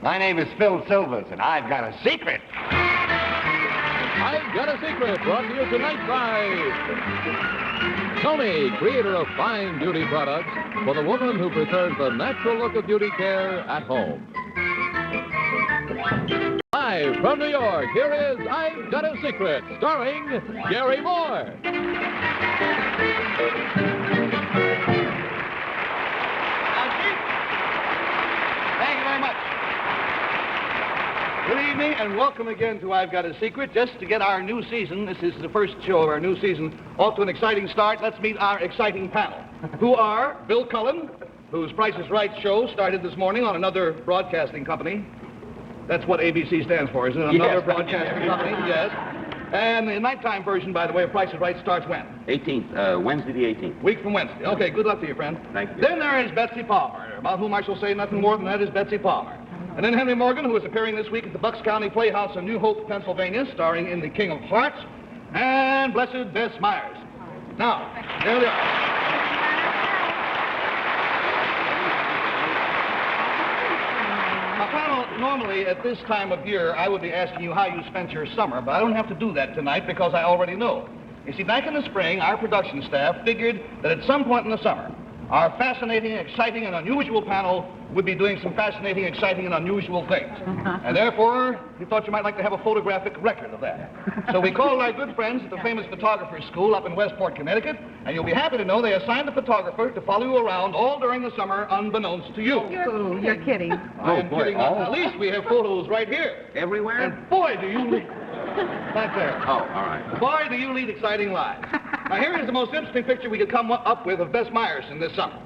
My name is Phil Silvers, and I've got a secret. I've Got a Secret, brought to you tonight by Tony, creator of fine beauty products for the woman who prefers the natural look of beauty care at home. Live from New York, here is I've Got a Secret, starring Jerry Moore. Thank you very much. Good evening and welcome again to I've Got a Secret. Just to get our new season, this is the first show of our new season, off to an exciting start. Let's meet our exciting panel, who are Bill Cullen, whose Price is Right show started this morning on another broadcasting company. That's what ABC stands for, isn't it? Another broadcasting company, yes. And the nighttime version, by the way, of Price is Right starts when? 18th, Wednesday the 18th. Week from Wednesday. Okay, good luck to you, friend. Thank you. Then there is Betsy Palmer, about whom I shall say nothing more than that is Betsy Palmer. And then Henry Morgan, who is appearing this week at the Bucks County Playhouse in New Hope, Pennsylvania, starring in The King of Hearts, and blessed Bess Myers. Now, there they are. Now, panel, normally at this time of year, I would be asking you how you spent your summer, but I don't have to do that tonight because I already know. You see, back in the spring, our production staff figured that at some point in the summer, our fascinating, exciting, and unusual panel would be doing some fascinating, exciting, and unusual things. And therefore, we thought you might like to have a photographic record of that. So we called our good friends at the famous photographer's school up in Westport, Connecticut, and you'll be happy to know they assigned a photographer to follow you around all during the summer, unbeknownst to you. You're kidding. I'm kidding. At least we have photos right here. Everywhere? And boy, do you lead... Back there. Oh, all right. Boy, do you lead exciting lives. Now, here is the most interesting picture we could come up with of Bess Myerson this summer.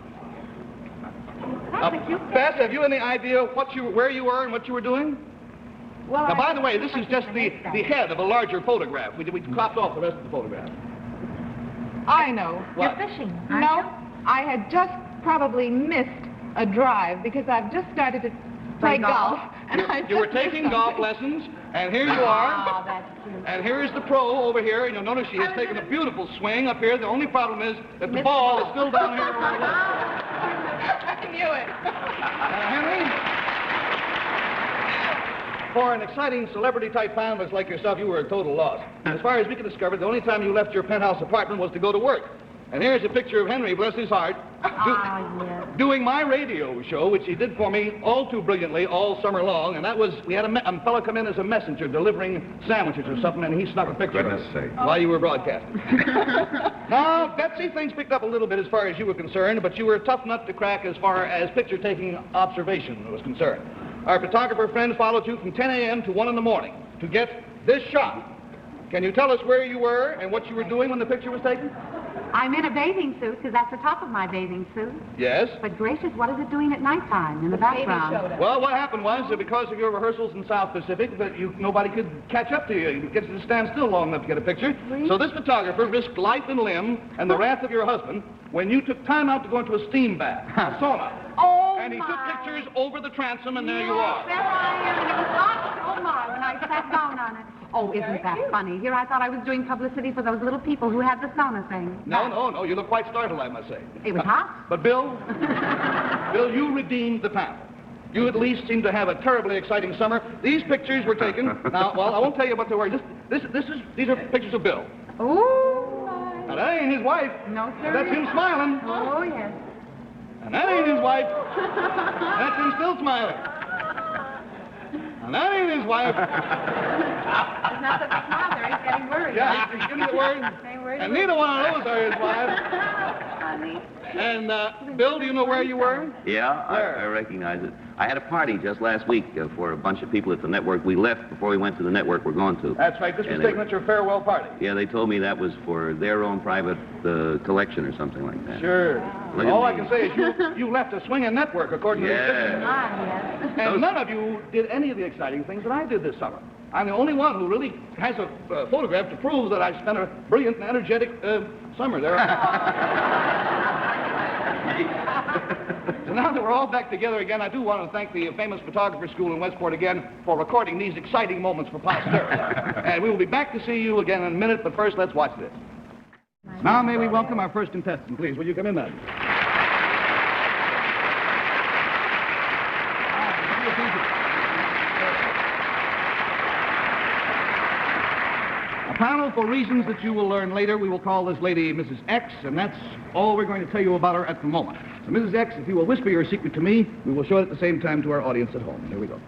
Bess, have you any idea where you were and what you were doing? Well, Now, by the way, this is just the head of a larger photograph. We cropped off the rest of the photograph. I know. What? You're fishing. No, I had just probably missed a drive because I've just started to play golf. And You were taking golf lessons, and here you are. Oh, that's cute. And here is the pro over here, and you'll notice she has taken a beautiful swing up here. The only problem is that the ball is still down here. I knew it. Henry, for an exciting celebrity-type panelist like yourself, you were a total loss. As far as we could discover, the only time you left your penthouse apartment was to go to work. And here's a picture of Henry, bless his heart, doing my radio show, which he did for me all too brilliantly all summer long. And that was, we had a fellow come in as a messenger delivering sandwiches or something, and he snuck a picture Goodness sake. while you were broadcasting. Now, Betsy, things picked up a little bit as far as you were concerned, but you were a tough nut to crack as far as picture-taking observation was concerned. Our photographer friend followed you from 10 a.m. to 1 in the morning to get this shot. Can you tell us where you were and what you were doing when the picture was taken? I'm in a bathing suit because that's the top of my bathing suit. Yes. But gracious, what is it doing at nighttime in the background? Well, what happened was that because of your rehearsals in South Pacific, that nobody could catch up to you. You get to stand still long enough to get a picture. Really? So this photographer risked life and limb and the wrath of your husband when you took time out to go into a steam bath, a sauna. Oh, And he my. took pictures over the transom, and there you Yes, are. there I am. And it was hot. Oh, my, when I sat down on it. Oh, isn't that funny? Here I thought I was doing publicity for those little people who had the sauna thing. No, you look quite startled, I must say. It was hot. But Bill, Bill, you redeemed the panel. You at least seem to have a terribly exciting summer. These pictures were taken. Now, well, I won't tell you what they were. These are pictures of Bill. Oh, Now, that ain't his wife. no, sir. That's him smiling. Oh, yes. And that ain't his wife. That's him still smiling. And that ain't his wife. It's not that the father is getting worried. Yeah, he's getting the word. And neither one of those are his wives. Honey. And, Bill, do you know where you were? Yeah, Where? I recognize it. I had a party just last week for a bunch of people at the network. We left before we went to the network we're going to. That's right. This was And taken at your farewell party. Yeah, they told me that was for their own private collection or something like that. Sure. Look at All I me. can say is you left a swinging network, according to these pictures. Ah, yes. And none of you did any of the exciting things that I did this summer. I'm the only one who really has a photograph to prove that I spent a brilliant and energetic summer there. So now that we're all back together again, I do want to thank the famous photographer school in Westport again for recording these exciting moments for posterity. And we will be back to see you again in a minute, but first let's watch this. Now may we welcome our first contestant, please. Will you come in, madam? Panel, for reasons that you will learn later, we will call this lady Mrs. X, and that's all we're going to tell you about her at the moment. So, Mrs. X, if you will whisper your secret to me, we will show it at the same time to our audience at home. Here we go.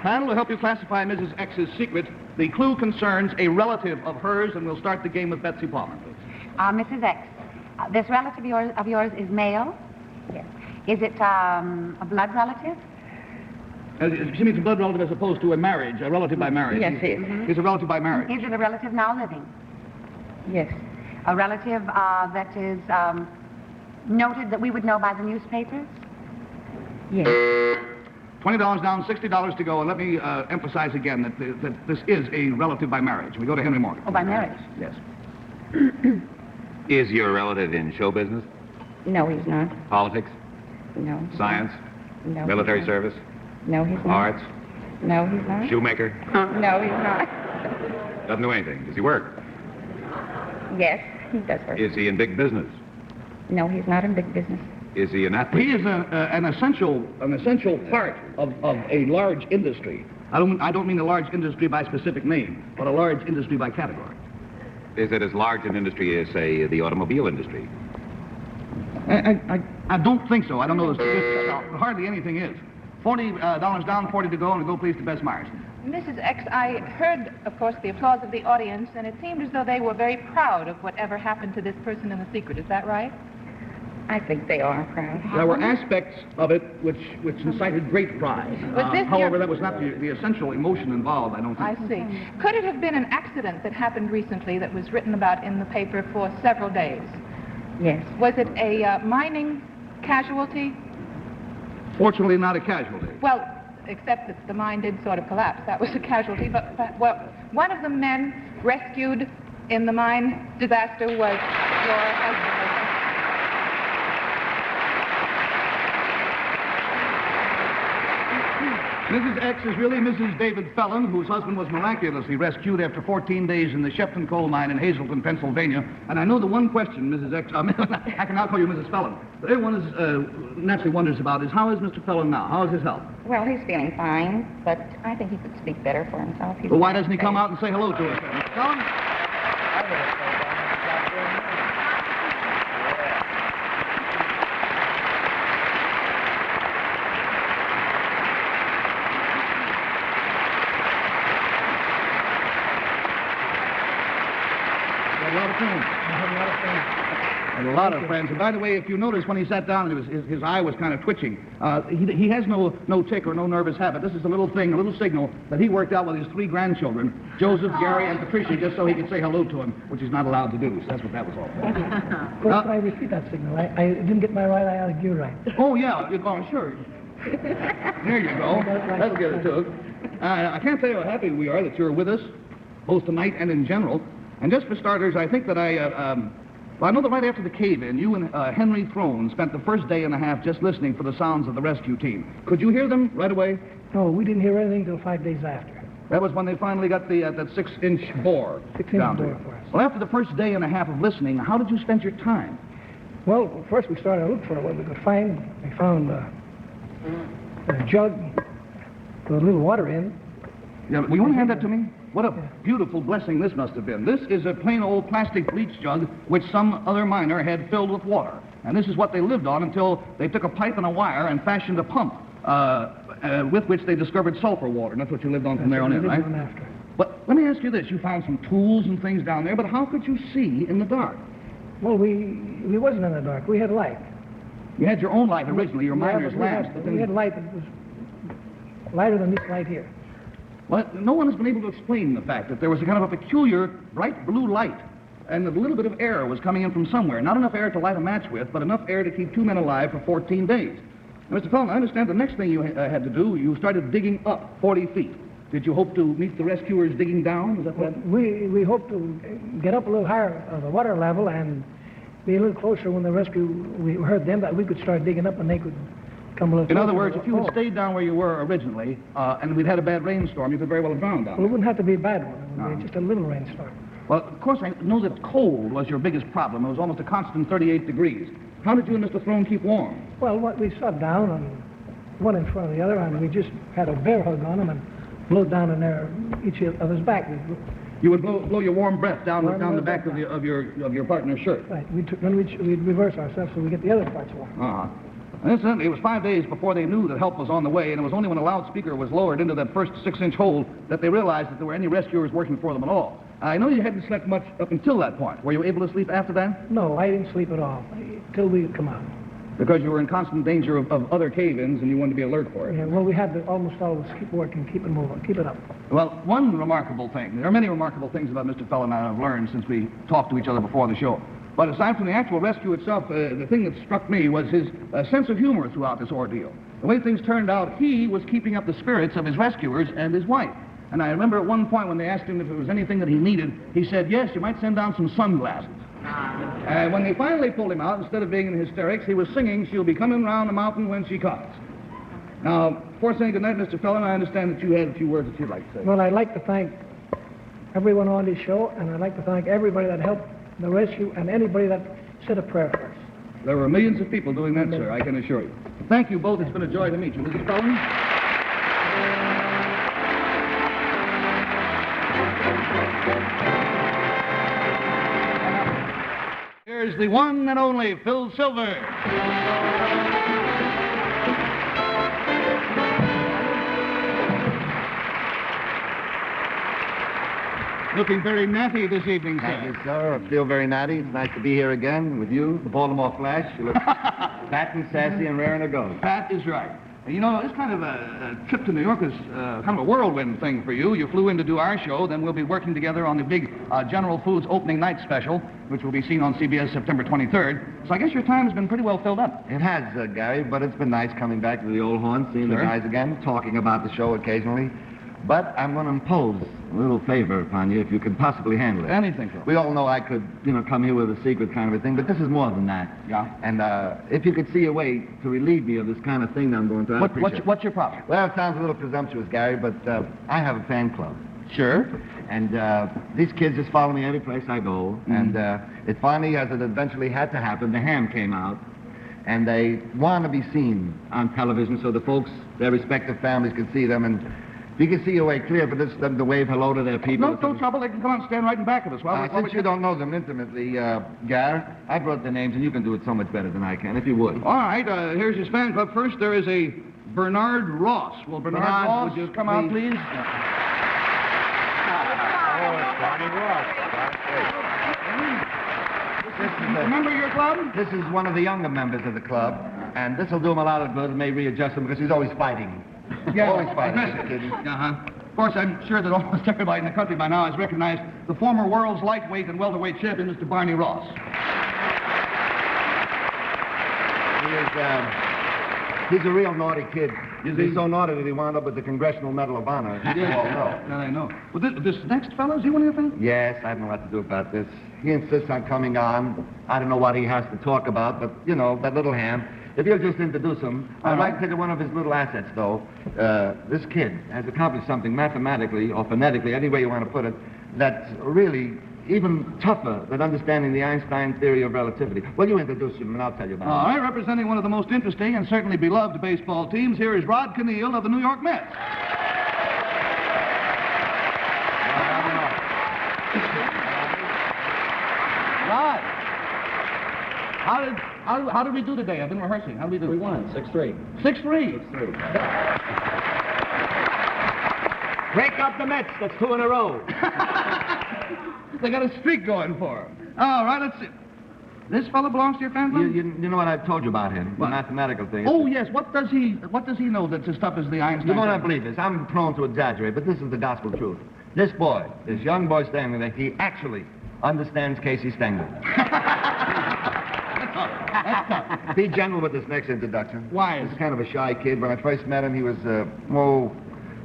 Panel, to help you classify Mrs. X's secret, the clue concerns a relative of hers, and we'll start the game with Betsy Palmer. Mrs. X, this relative of yours is male? Yes. Is it a blood relative? She means a blood relative as opposed to a marriage, a relative by marriage. Yes, he is. He's a relative by marriage. Is it a relative now living? Yes. A relative that is noted that we would know by the newspapers? Yes. $20 down, $60 to go, and let me emphasize again that this is a relative by marriage. We go to Henry Morgan. Oh, by marriage? Yes. Is your relative in show business? No, he's not. Politics? No. Science? No. Military service? No, he's not. Arts? No, he's not. Shoemaker? No, he's not. Doesn't do anything. Does he work? Yes, he does work. Is he in big business? No, he's not in big business. Is he an athlete? He is an essential part of a large industry. I don't mean a large industry by specific name, but a large industry by category. Is it as large an industry as, say, the automobile industry? I don't think so. I don't know the statistics. Hardly anything is. $40 down, 40 to go, and we go please to Bess Myers. Mrs. X, I heard, of course, the applause of the audience, and it seemed as though they were very proud of whatever happened to this person in the secret. Is that right? I think they are proud. There were aspects of it which incited great pride. However, that was not the essential emotion involved, I don't think. I see. Could it have been an accident that happened recently that was written about in the paper for several days? Yes. Was it a mining casualty? Fortunately, not a casualty. Well, except that the mine did sort of collapse. That was a casualty. But well, one of the men rescued in the mine disaster was your husband. Mrs. X is really Mrs. David Fellon, whose husband was miraculously rescued after 14 days in the Shepton coal mine in Hazleton, Pennsylvania. And I know the one question, Mrs. X, I can now call you Mrs. Fellon, that everyone is, naturally wonders about is, how is Mr. Fellon now? How is his health? Well, he's feeling fine, but I think he could speak better for himself. Well, why doesn't he come out and say hello to us then? Mr. Fellon? A lot of friends. And by the way, if you notice, when he sat down, his eye was kind of twitching. He has no tick or no nervous habit. This is a little thing, a little signal that he worked out with his 3 grandchildren, Joseph, Gary, and Patricia, just so he could say hello to him, which he's not allowed to do. So that's what that was all for. Could I repeat that signal? I didn't get my right eye out of gear right. Oh, yeah. Sure. There you go. That'll get it to it. I can't tell you how happy we are that you're with us, both tonight and in general. And just for starters, I think that I know that right after the cave-in, you and Henry Throne spent the first day and a half just listening for the sounds of the rescue team. Could you hear them right away? No, we didn't hear anything until 5 days after. That was when they finally got that 6-inch bore 6-inch down bore there. for us. Well, after the first day and a half of listening, how did you spend your time? Well, first we started to look for what we could find. We found a jug with a little water in. Yeah, will you want to hand that to me? What a beautiful blessing this must have been. This is a plain old plastic bleach jug which some other miner had filled with water. And this is what they lived on until they took a pipe and a wire and fashioned a pump with which they discovered sulfur water. And that's what you lived on from there on in, right? But let me ask you this. You found some tools and things down there, but how could you see in the dark? Well, we wasn't in the dark. We had light. You had your own light originally, your miner's lamps. We had light that was lighter than this light here. Well, no one has been able to explain the fact that there was a kind of a peculiar bright blue light and a little bit of air was coming in from somewhere. Not enough air to light a match with, but enough air to keep 2 men alive for 14 days. Now, Mr. Fellon, I understand the next thing you had to do, you started digging up 40 feet. Did you hope to meet the rescuers digging down? Is that what? We hoped to get up a little higher of the water level and be a little closer when we heard them, that we could start digging up and they could come a little In closer. other words, if you had stayed down where you were originally and we'd had a bad rainstorm, you could very well have drowned down Well, it wouldn't have to be a bad one. It would be just a little rainstorm. Well, of course, I know that cold was your biggest problem. It was almost a constant 38 degrees. How did you and Mr. Throne keep warm? Well, we sat down and one in front of the other, and we just had a bear hug on them and blew down in there each other's back. You would blow your warm breath down the back of your partner's shirt. Right. Then we'd reverse ourselves so we get the other parts warm. Uh-huh. And incidentally, it was 5 days before they knew that help was on the way, and it was only when a loudspeaker was lowered into that first 6-inch hole that they realized that there were any rescuers working for them at all. I know you hadn't slept much up until that point. Were you able to sleep after that? No, I didn't sleep at all till we come out. Because you were in constant danger of other cave-ins and you wanted to be alert for it. Yeah, well, we had to almost always keep working, keep it moving, keep it up. Well, one remarkable thing, there are many remarkable things about Mr. Fell and I have learned since we talked to each other before the show. But aside from the actual rescue itself, the thing that struck me was his sense of humor throughout this ordeal. The way things turned out, he was keeping up the spirits of his rescuers and his wife. And I remember at one point when they asked him if there was anything that he needed, he said, yes, you might send down some sunglasses. And when they finally pulled him out, instead of being in hysterics, he was singing, "She'll be coming round the mountain when she comes." Now, before saying goodnight, Mr. Fellon, I understand that you had a few words that you'd like to say. Well, I'd like to thank everyone on this show, and I'd like to thank everybody that helped the rescue and anybody that said a prayer for us. There were millions of people doing that, sir, I can assure you. Thank you both. It's been a joy to meet you. Mrs. Fellon? Here's the one and only Phil Silver. Looking very natty this evening, sir. Thank you, sir. I feel very natty. It's nice to be here again with you, the Baltimore Flash. You look fat and sassy and raring to go. That is right. You know, this kind of a trip to New York is kind of a whirlwind thing for you. You flew in to do our show, then we'll be working together on the big General Foods opening night special, which will be seen on CBS September 23rd. So I guess your time has been pretty well filled up. It has, Gary, but it's been nice coming back to the old haunts, seeing the guys again, talking about the show occasionally. But I'm going to impose a little favor upon you if you could possibly handle it. Anything, sir. We all know I could, come here with a secret kind of a thing, but this is more than that. Yeah. And if you could see a way to relieve me of this kind of thing that I'm going through, I'd appreciate it. What's your problem? Well, it sounds a little presumptuous, Gary, but I have a fan club. Sure. And these kids just follow me every place I go. Mm-hmm. And it finally, as it eventually had to happen, the ham came out. And they want to be seen on television so the folks, their respective families, can see them. And if you can see your way clear for them to wave hello to their people. No trouble. They can come out and stand right in back of us. Since you don't know them intimately, Gar, I brought the names, and you can do it so much better than I can, if you would. All right. Here's his fan club. First, there is a Bernard Ross. Will Bernard Ross, would you come out, please? Remember your club? This is one of the younger members of the club, and this will do him a lot of good and may readjust him because he's always fighting. Yeah, always fighting. Uh-huh. Of course, I'm sure that almost everybody in the country by now has recognized the former world's lightweight and welterweight champion, Mr. Barney Ross. He's a real naughty kid. He's so naughty that he wound up with the Congressional Medal of Honor. He did. Oh, no. That I know. Well, this next fellow, is he one of your fans? Yes, I have no lot to do about this. He insists on coming on. I don't know what he has to talk about, but, that little ham. If you'll just introduce him, I'd like to take one of his little assets, though. This kid has accomplished something mathematically or phonetically, any way you want to put it, that's really even tougher than understanding the Einstein theory of relativity. Well, you introduce him, and I'll tell you about All right, representing one of the most interesting and certainly beloved baseball teams, here is Rod Keneal of the New York Mets. Rod, how did we do today? I've been rehearsing. How did we do? We won 6-3. 6-3. Break up the Mets. That's 2 in a row. They got a streak going for them. All right, let's see. This fellow belongs to your family? You know what I've told you about him, What? the mathematical thing. Oh, yes. What does he know that's as tough as the Einstein? You might not believe this. I'm prone to exaggerate, but this is the gospel truth. This young boy standing there, he actually understands Casey Stengel. That's tough. Be gentle with this next introduction. Why? This is kind of a shy kid. When I first met him, he was,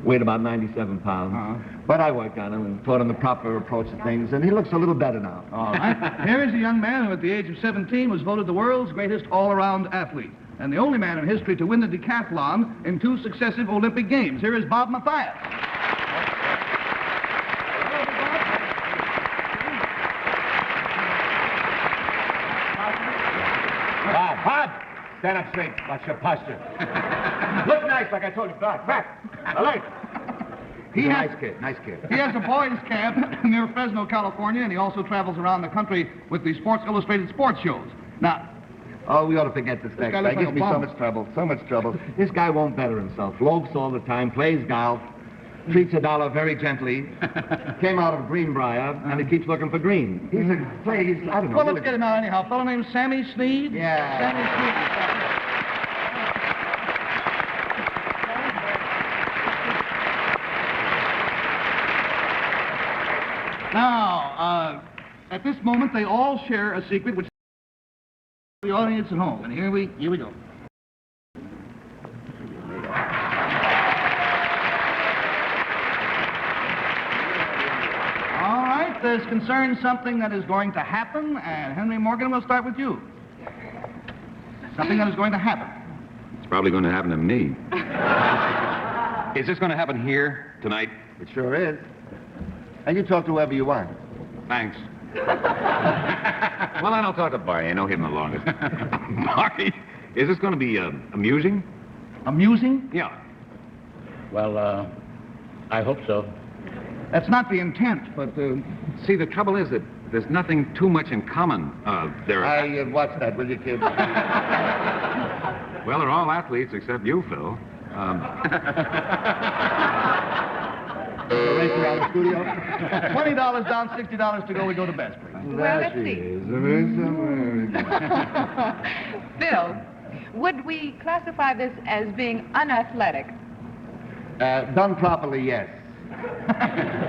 weighed about 97 pounds. Uh-huh. But I worked on him and taught him the proper approach to things, and he looks a little better now. All right. Here is a young man who, at the age of 17, was voted the world's greatest all-around athlete, and the only man in history to win the decathlon in 2 successive Olympic Games. Here is Bob Mathias. Stand up straight. Watch your posture. Look nice, like I told you. Back. Alert. He's a nice kid. He has a boys' camp near Fresno, California, and he also travels around the country with the Sports Illustrated sports shows. Now, Oh, we ought to forget this next guy guy. looks like Gives a me so bum. much trouble. This guy won't better himself. Loafs all the time, plays golf, treats a dollar very gently. Came out of Greenbrier, and he keeps looking for green. He's I don't know. well, let's get him out anyhow. A fellow named Sammy Sneed? Yeah. Sammy Sneed. Now, at this moment, they all share a secret which the audience at home. And here we go. All right, this concerns something that is going to happen, and Henry Morgan, we'll start with you. Something that is going to happen. It's probably going to happen to me. Is this going to happen here tonight? It sure is. And you talk to whoever you want. Thanks. Well, then I'll talk to Barney. I know him the longest. Barney, is this going to be amusing? Amusing? Yeah. Well, I hope so. That's not the intent, but See, the trouble is that there's nothing too much in common. Watch that, will you, kid? Well, they're all athletes except you, Phil. Race around the studio. $20 down, $60 to go. We go to best, please. Well, let's see. Bill, would we classify this as being unathletic? Done properly, yes.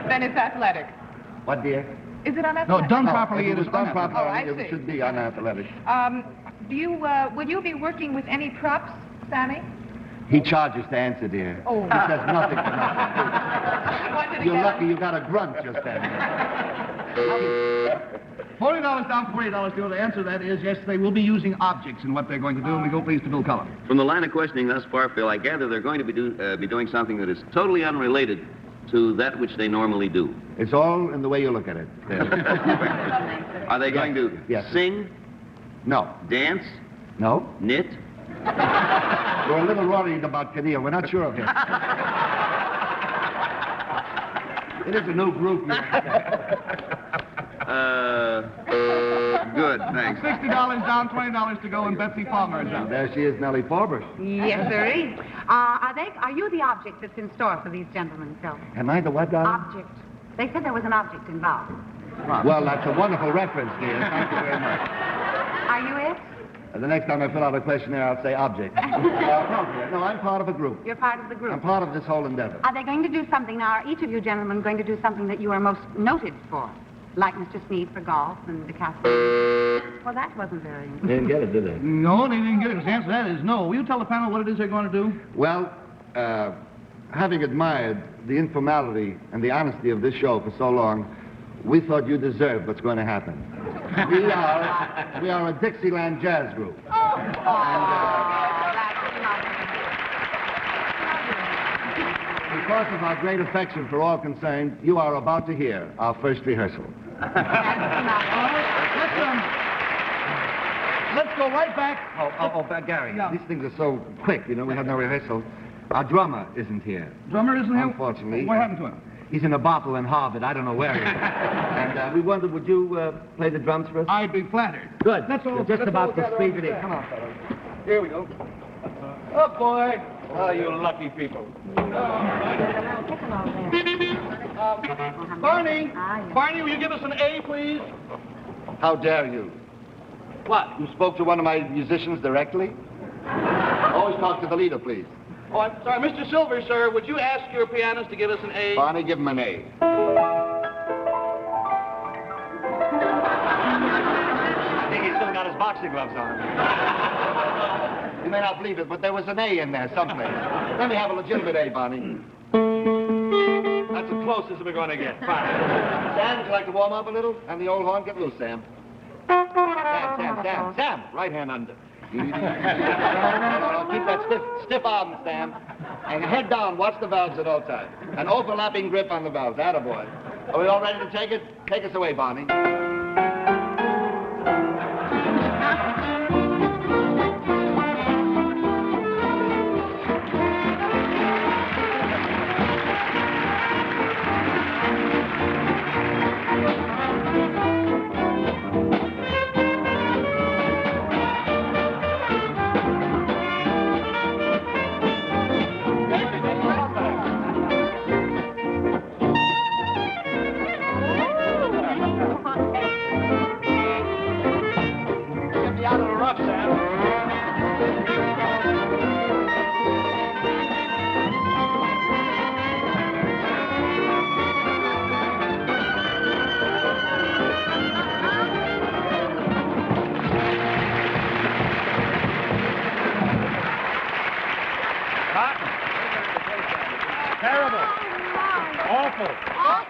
Then it's athletic. What, dear? Is it unathletic? No, done properly, If it it was is done unathletic. properly, Oh, I it see. should be unathletic. Would you be working with any props, Sammy? He charges to answer, dear. Oh. He says nothing for nothing. What did he You're get? lucky you got a grunt just then. $40 down, $40 to go. The answer to that is yes, they will be using objects in what they're going to do, and we go please to Bill Cullen. From the line of questioning thus far, Phil, I gather they're going to be doing something that is totally unrelated to that which they normally do. It's all in the way you look at it. Are they going to Yes. sing, No. dance, No? knit? We're a little worried about Cadillo. We're not sure of him. It is a new group. Good, thanks. $60 down, $20 to go, and Betsy Palmer is out. There she is, Nellie Forbes. Yes, sirree. Are you the object that's in store for these gentlemen, Phil? Am I the what, darling? Object. They said there was an object involved. Well, that's a wonderful reference, dear. Thank you very much. Are you it? The next time I fill out a questionnaire, I'll say object. No, I'm part of a group. You're part of the group. I'm part of this whole endeavor. Are they going to do something now? Are each of you gentlemen going to do something that you are most noted for? Like Mr. Sneed for golf and the castle? Well, that wasn't very... Didn't get it, did they? No, they didn't get it. The answer to that is no. Will you tell the panel what it is they're going to do? Well, having admired the informality and the honesty of this show for so long, we thought you deserved what's going to happen. We are a Dixieland jazz group. Because of our great affection for all concerned, you are about to hear our first rehearsal. Let's go right back. Gary, these things are so quick, you know, we have no rehearsal. Our drummer isn't here. Drummer isn't here? Unfortunately. What happened to him? He's in a bottle in Harvard. I don't know where he is. And we wondered, would you play the drums for us? I'd be flattered. Good. That's all. You're just that's about all to got speak right it in. here. Come on, fellas. Here we go. Oh, boy. Oh, you lucky people. Barney. Ah, yes. Barney, will you give us an A, please? How dare you? What? You spoke to one of my musicians directly? Always talk to the leader, please. Oh, I'm sorry. Mr. Silver, sir, would you ask your pianist to give us an A? Barney, give him an A. I think he's still got his boxing gloves on. You may not believe it, but there was an A in there someplace. Let me have a legitimate A, Barney. That's the closest we're going to get. Fine. Sam, would you like to warm up a little? And the old horn, get loose, Sam. Sam. Right hand under. No, keep that stiff arm, Sam. And head down, watch the valves at all times. An overlapping grip on the valves. Attaboy. Are we all ready to take it? Take us away, Barney.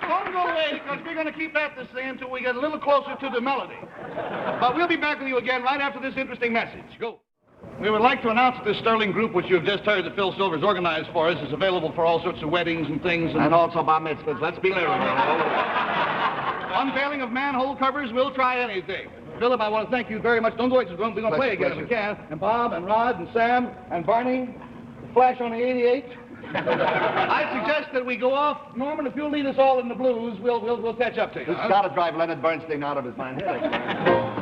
Don't go away, because we're going to keep at this thing until we get a little closer to the melody. But we'll be back with you again right after this interesting message. Go. We would like to announce that this sterling group, which you have just heard that Phil Silver's organized for us, is available for all sorts of weddings and things. And also bar mitzvahs. Let's be clear. Unfailing of manhole covers, we'll try anything. Philip, I want to thank you very much. Don't go away, we're going to play again if we can. And Bob and Rod and Sam and Barney, the Flash on the 88. I suggest that we go off. Norman, if you'll lead us all in the blues, we'll catch up to you. This has got to drive Leonard Bernstein out of his mind. Here they come.